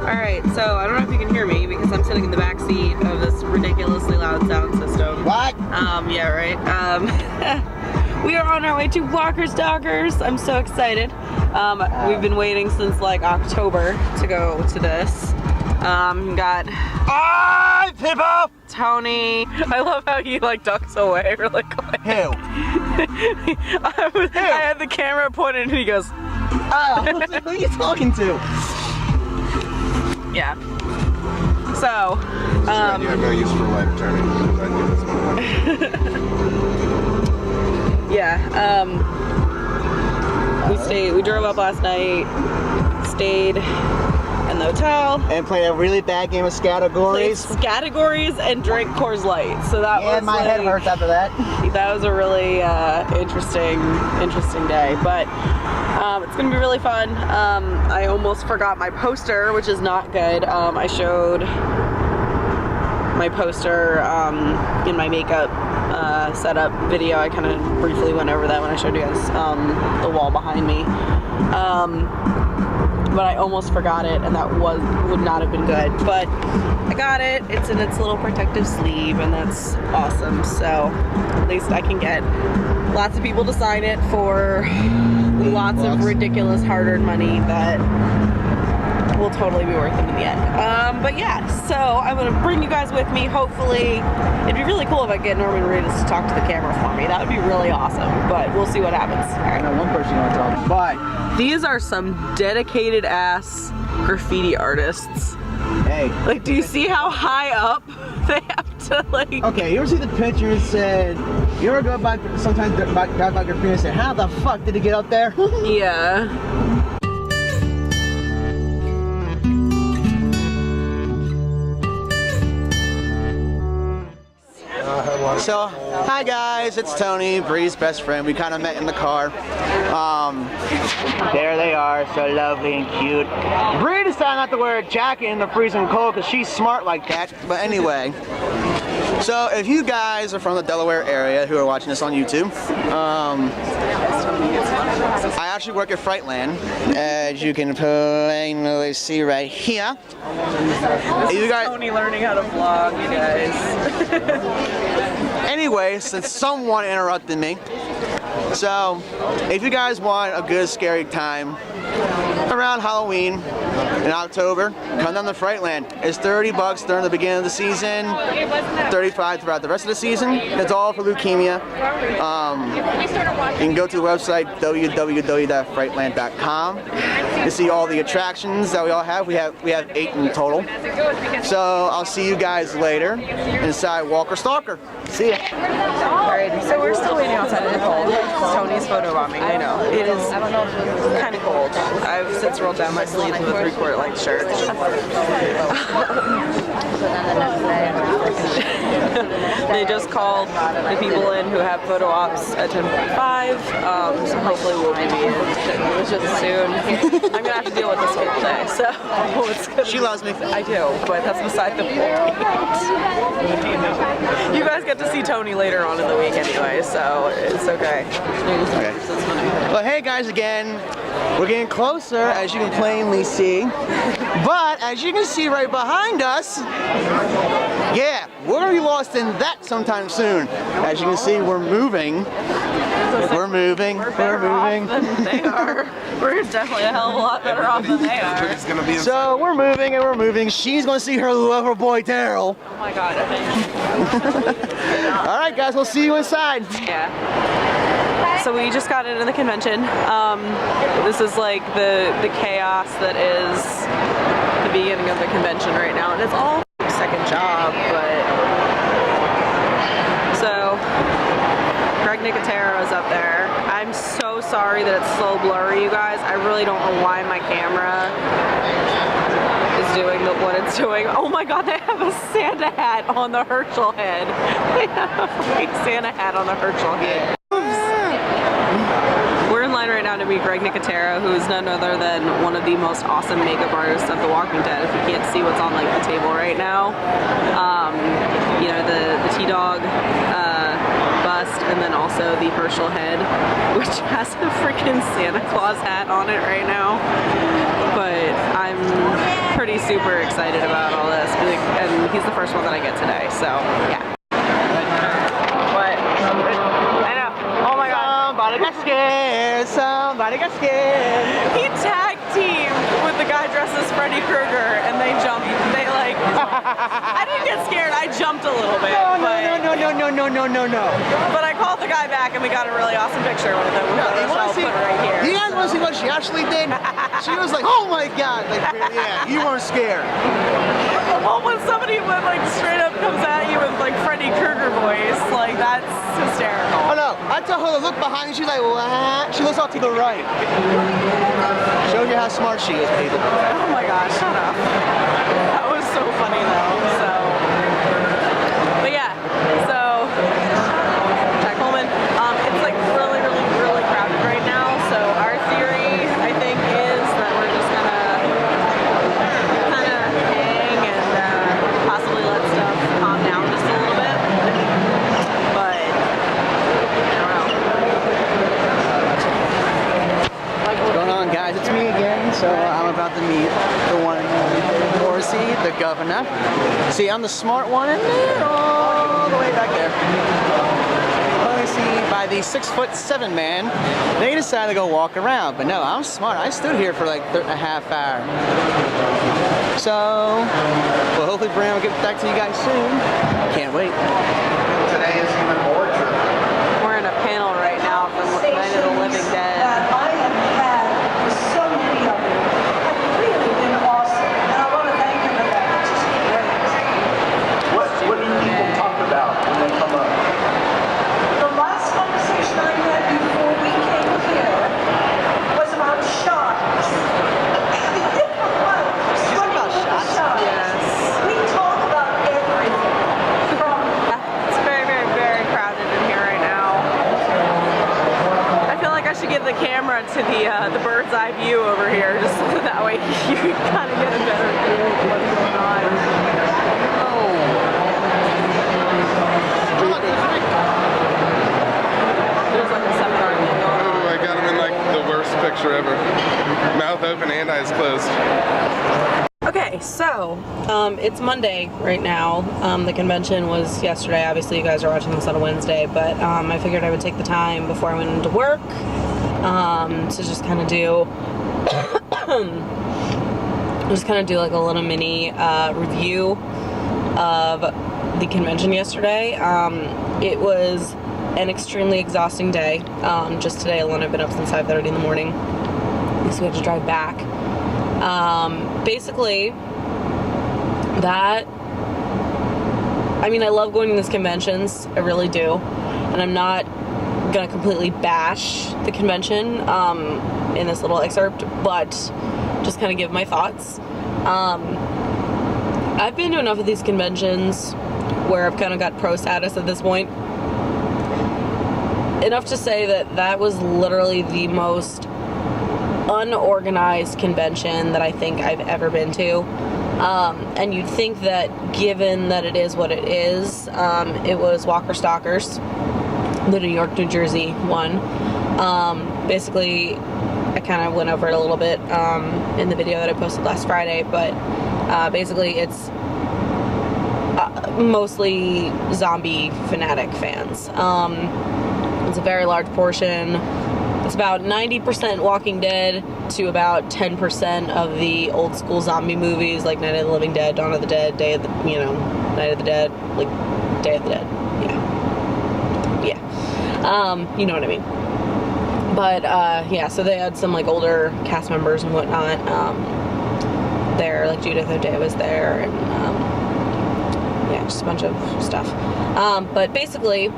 Alright, so I don't know if you can hear me because I'm sitting in the back seat of this ridiculously loud sound system. What? Yeah, right. We are on our way to Stalkers. I'm so excited. We've been waiting since like October to go to this. Got Hi, people! Tony. I love how he like ducks away really quick. Who? I had the camera pointed and he goes, Oh, who are you talking to? yeah. So, you have no use for life turning. yeah, we drove up last night, stayed in the hotel. And played a really bad game of categories. Categories and drank Coors Light. So that was my head hurts after that. That was a really interesting day, but it's gonna be really fun. I almost forgot my poster, which is not good. I showed my poster in my makeup setup video. I kind of briefly went over that when I showed you guys the wall behind me. But I almost forgot it, and that would not have been good. But I got it. It's in its little protective sleeve, and that's awesome. So at least I can get lots of people to sign it for lots of ridiculous hard-earned money that will totally be worth it in the end. But yeah, so I'm gonna bring you guys with me. Hopefully, it'd be really cool if I get Norman Reedus to talk to the camera for me. That would be really awesome, but we'll see what happens. All right. I know one person you want to talk to. Bye. These are some dedicated ass graffiti artists. Hey. Like, do you see how high up they have to like? Okay, you ever see the picture and said, you ever go by, sometimes drive by graffiti and say, how the fuck did it get up there? Yeah. So, hi guys, it's Tony, Bree's best friend. We kind of met in the car. There they are, so lovely and cute. Bree decided not to wear a jacket in the freezing cold because she's smart like that. But anyway, so if you guys are from the Delaware area who are watching this on YouTube, I actually work at Frightland, as you can plainly see right here. You guys, Tony learning how to vlog, you guys. Anyway, since someone interrupted me, so if you guys want a good scary time around Halloween in October, come down to Frightland. It's $30 during the beginning of the season, $35 throughout the rest of the season. It's all for leukemia. You can go to the website www.frightland.com to see all the attractions that we all have. We have 8 in total. So I'll see you guys later inside Stalker. See ya. Alright, so we're still waiting outside in the cold. Tony's photobombing, I know. It is kind of cold. I've since rolled down my sleeves with a 3/4 length shirt. They just called the people in who have photo ops at 10:45, so hopefully we'll be in soon. I'm gonna have to deal with this whole day, so She loves me. I do, but that's beside the point. You guys get to see Tony later on in the week anyway, so it's okay. Okay. But hey guys, again, we're getting closer, as you can plainly see. But as you can see right behind us, yeah, we're gonna be lost in that sometime soon. As you can see, we're moving. We're moving. We're moving. Than they are. We're definitely a hell of a lot better off than they are. So we're moving and we're moving. She's gonna see her lover boy Daryl. Oh my god. All right, guys, we'll see you inside. Yeah. So we just got into the convention. This is like the chaos that is the beginning of the convention right now, and it's all second job, but so Greg Nicotero is up there. I'm so sorry that it's so blurry, you guys. I really don't know why my camera is doing what it's doing. Oh my god, they have a Santa hat on the Herschel head. They have a fake Santa hat on the Herschel head. We're in line right now to meet Greg Nicotero, who is none other than one of the most awesome makeup artists of The Walking Dead. If you can't see what's on like the table right now, you know, the T-Dog bust, and then also the Herschel head, which has a freaking Santa Claus hat on it right now. But I'm pretty super excited about all this, and he's the first one that I get today, so yeah. What? I know. Oh my god. Somebody got scared. Somebody got scared. He tag teamed with the guy dressed as Freddy Krueger, and they jumped. They like. I didn't get scared. I jumped a little bit. No. But I called the guy back, and we got a really awesome picture with it. I'll put it right here. You guys want to see what she actually did? She was like, "Oh my god!" Like, yeah, you weren't scared. Well, when somebody like straight up comes at you with like Freddy Krueger voice, like that's hysterical. Oh no! I tell her to look behind me. She's like, "What?" She looks off to the right. Shows you how smart she is, people. Oh my gosh, shut up. That was so funny though. So, but yeah, so Jack Coleman. It's like really crowded right now. So our theory, I think, is that we're just gonna kind of hang and possibly let stuff calm down just a little bit. But I don't know. What's going on, guys? It's me again. So I'm about to meet the one and only Morrissey, the governor. See, I'm the smart one in there, all the way back there. By the 6'7" man, they decided to go walk around, but no, I'm smart. I stood here for like a half hour. So, well, hopefully Brian will get back to you guys soon. Can't wait. Today is Human Orchard. We're in a panel right now from Night of the Living Dead. I have had so many of them have really been awesome, and I want to thank you for that. It's just great. What do people talk about when they come up? The last conversation I had before we came here was about shots. about shots? Yes. We talk about everything from It's very crowded in here right now. I feel like I should give the camera to the bird's eye view over here, just so that way you can kind of get a better view of what's going on. There's like a seminar going on. Oh, I got him in like the worst picture ever. Mouth open and eyes closed. Okay, so it's Monday right now. The convention was yesterday. Obviously, you guys are watching this on a Wednesday, but I figured I would take the time before I went into work to just kind of do like a little mini review of the convention yesterday. It was an extremely exhausting day. Just today alone, I've been up since 5:30 in the morning because we had to drive back. Basically, I love going to these conventions, I really do, and I'm not gonna completely bash the convention in this little excerpt, but just kind of give my thoughts. I've been to enough of these conventions where I've kind of got pro status at this point. Enough to say that was literally the most unorganized convention that I think I've ever been to. And you'd think that given that it is what it is, it was Walker Stalkers, the New York, New Jersey one. Basically, I kind of went over it a little bit in the video that I posted last Friday, but basically it's mostly zombie fanatic fans. It's a very large portion. It's about 90% Walking Dead to about 10% of the old school zombie movies like Night of the Living Dead, Dawn of the Dead, Night of the Dead, like Day of the Dead. Yeah. You know what I mean. But yeah, so they had some like older cast members and whatnot there, like Judith O'Day was there, and yeah, just a bunch of stuff. But basically,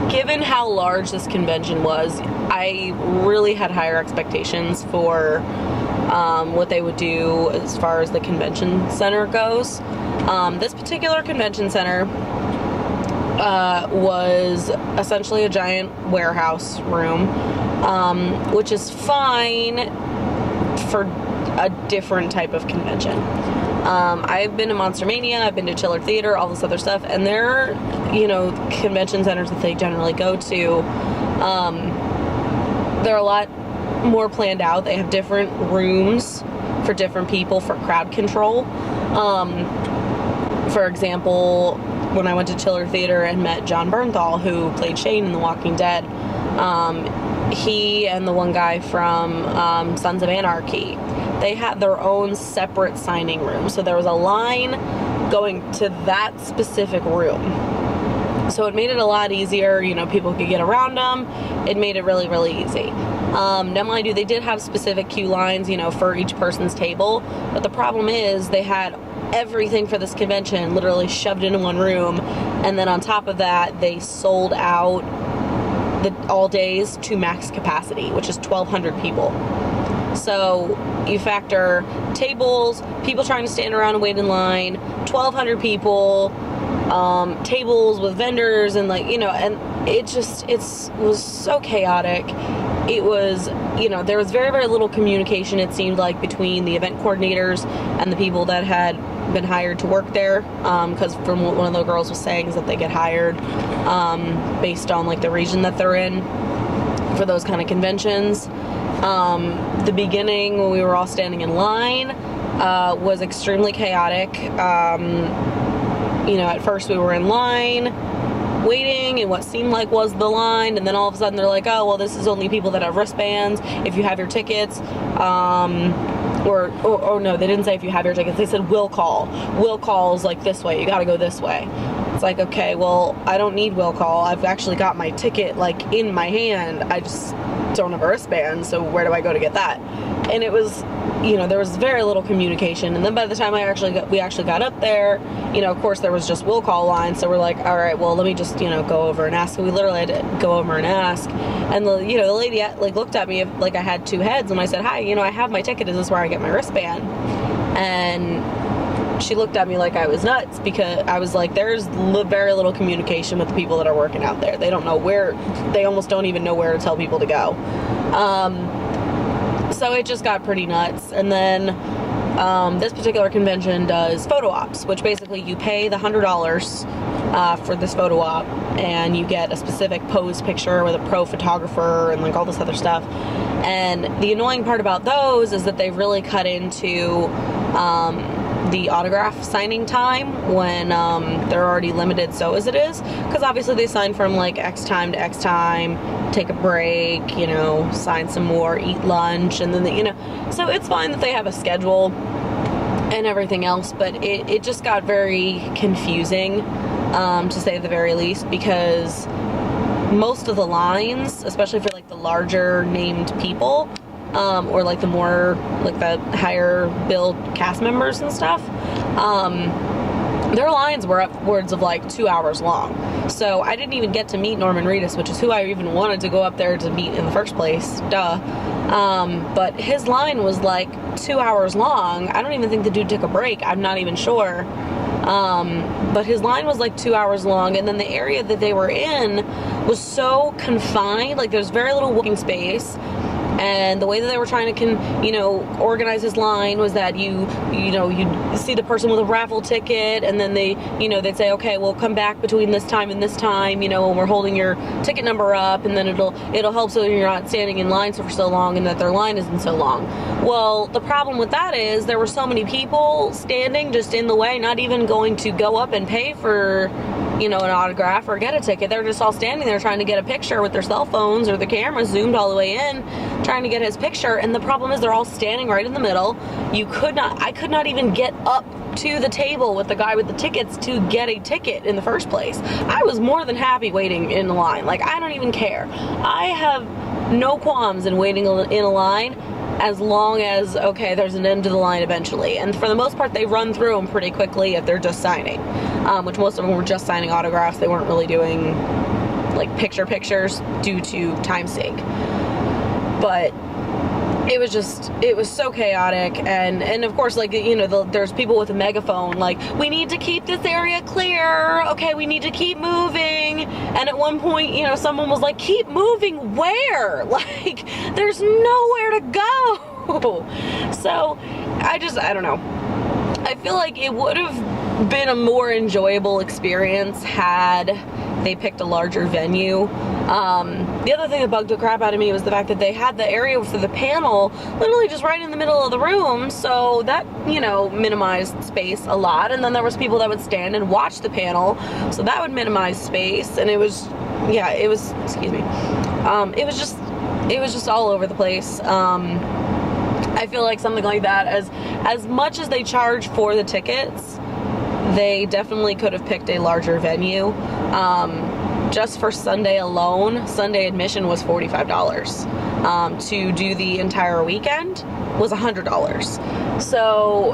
given how large this convention was, I really had higher expectations for what they would do as far as the convention center goes. This particular convention center was essentially a giant warehouse room, which is fine for a different type of convention. I've been to Monster Mania, I've been to Chiller Theater, all this other stuff, and they're, convention centers that they generally go to, they're a lot more planned out. They have different rooms for different people for crowd control. For example, when I went to Chiller Theater and met John Bernthal, who played Shane in The Walking Dead, he and the one guy from Sons of Anarchy, they had their own separate signing room. So there was a line going to that specific room. So it made it a lot easier, you know, people could get around them. It made it really, really easy. Now mind you, they did have specific queue lines, you know, for each person's table, but the problem is they had everything for this convention literally shoved into one room, and then on top of that, they sold out all days to max capacity, which is 1,200 people. So you factor tables, people trying to stand around and wait in line, 1,200 people, tables with vendors, and like, you know, and it was so chaotic. It was, you know, there was very, very little communication, it seemed like, between the event coordinators and the people that had been hired to work there, because from what one of the girls was saying is that they get hired based on like the region that they're in for those kind of conventions. The beginning, when we were all standing in line, was extremely chaotic. You know, at first we were in line waiting in what seemed like was the line, and then all of a sudden they're like, oh, well, this is only people that have wristbands. If you have your tickets, or no, they didn't say if you have your tickets, they said will call. Will call's like this way, you gotta go this way. It's like, okay, well, I don't need will call. I've actually got my ticket like in my hand. I just don't have a wristband, so where do I go to get that? And it was, you know, there was very little communication. And then by the time we actually got up there, you know, of course there was just will call line. So we're like, all right, well, let me just, you know, go over and ask. So we literally had to go over and ask. And the lady like looked at me like I had two heads, and I said, hi, you know, I have my ticket. Is this where I get my wristband? And she looked at me like I was nuts, because I was like, there's very little communication with the people that are working out there. They don't know they almost don't even know where to tell people to go. So it just got pretty nuts. And then this particular convention does photo ops, which basically you pay the $100 for this photo op, and you get a specific pose picture with a pro photographer and like all this other stuff. And the annoying part about those is that they've really cut into the autograph signing time when they're already limited, so as it is, because obviously they sign from like X time to X time, take a break, you know, sign some more, eat lunch, and then you know, so it's fine that they have a schedule and everything else, but it just got very confusing, to say the very least, because most of the lines, especially for like the larger named people, or like the more, like the higher billed cast members and stuff, their lines were upwards of like 2 hours long. So I didn't even get to meet Norman Reedus, which is who I even wanted to go up there to meet in the first place, duh. But his line was like 2 hours long. I don't even think the dude took a break, I'm not even sure. But his line was like 2 hours long, and then the area that they were in was so confined, like there's very little walking space. And the way that they were trying to, organize his line was that you'd see the person with a raffle ticket, and then they'd say, okay, we'll come back between this time and this time, when we're holding your ticket number up, and then it'll help so you're not standing in line for so long, and that their line isn't so long. Well, the problem with that is there were so many people standing just in the way, not even going to go up and pay for, an autograph or get a ticket. They're just all standing there trying to get a picture with their cell phones or the cameras zoomed all the way in, trying to get his picture. And the problem is they're all standing right in the middle. I could not even get up to the table with the guy with the tickets to get a ticket in the first place. I was more than happy waiting in the line. Like, I don't even care. I have no qualms in waiting in a line, as long as, okay, there's an end to the line eventually. And for the most part, they run through them pretty quickly if they're just signing, which most of them were just signing autographs. They weren't really doing, like, pictures due to time's sake. But it was so chaotic. And of course, like, there's people with a megaphone, like, we need to keep this area clear. Okay, we need to keep moving. And at one point, someone was like, keep moving where? Like, there's nowhere to go. So I don't know. I feel like it would have been a more enjoyable experience had they picked a larger venue. The other thing that bugged the crap out of me was the fact that they had the area for the panel literally just right in the middle of the room, so that, you know, minimized space a lot. And then there was people that would stand and watch the panel, so that would minimize space. And it was, yeah, it was, excuse me, it was just all over the place. I feel like something like that, as much as they charge for the tickets, they definitely could have picked a larger venue. Just for Sunday alone, Sunday admission was $45. To do the entire weekend was $100. So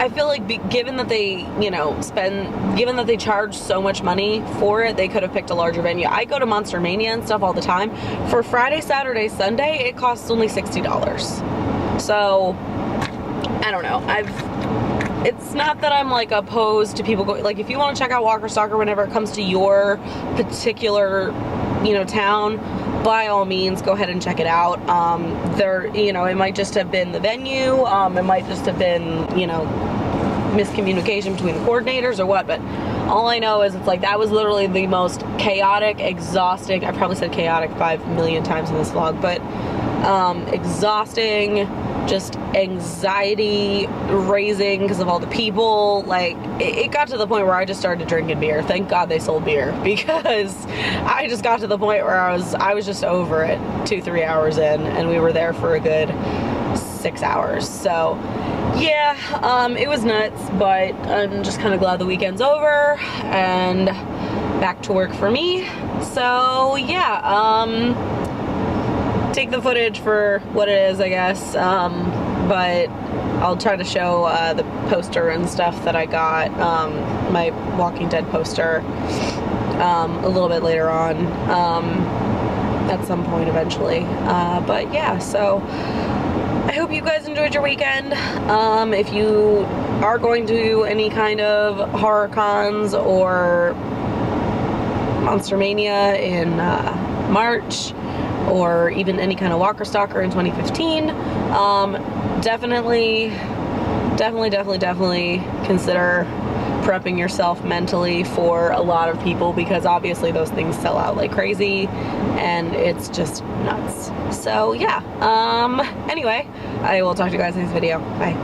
I feel like given that they, you know, given that they charge so much money for it, they could have picked a larger venue. I go to Monster Mania and stuff all the time. For Friday, Saturday, Sunday, it costs only $60. So I don't know. It's not that I'm like opposed to people going, like if you want to check out Walker Stalker whenever it comes to your particular, you know, town, by all means go ahead and check it out. You know, it might just have been the venue, it might just have been, you know, miscommunication between the coordinators or what, but all I know is it's like that was literally the most chaotic, exhausting, I probably said chaotic 5 million times in this vlog, but exhausting, just anxiety raising because of all the people. Like it got to the point where I just started drinking beer. Thank God they sold beer, because I just got to the point where I was just over it 2-3 hours in, and we were there for a good 6 hours. So yeah, it was nuts, but I'm just kind of glad the weekend's over and back to work for me. So yeah, take the footage for what it is, I guess, but I'll try to show the poster and stuff that I got, my Walking Dead poster, a little bit later on, at some point eventually, but yeah, so I hope you guys enjoyed your weekend. If you are going to any kind of horror cons or Monster Mania in March, or even any kind of Walker Stalker in 2015, definitely consider prepping yourself mentally for a lot of people, because obviously those things sell out like crazy and it's just nuts. So yeah, anyway, I will talk to you guys in the next video. Bye.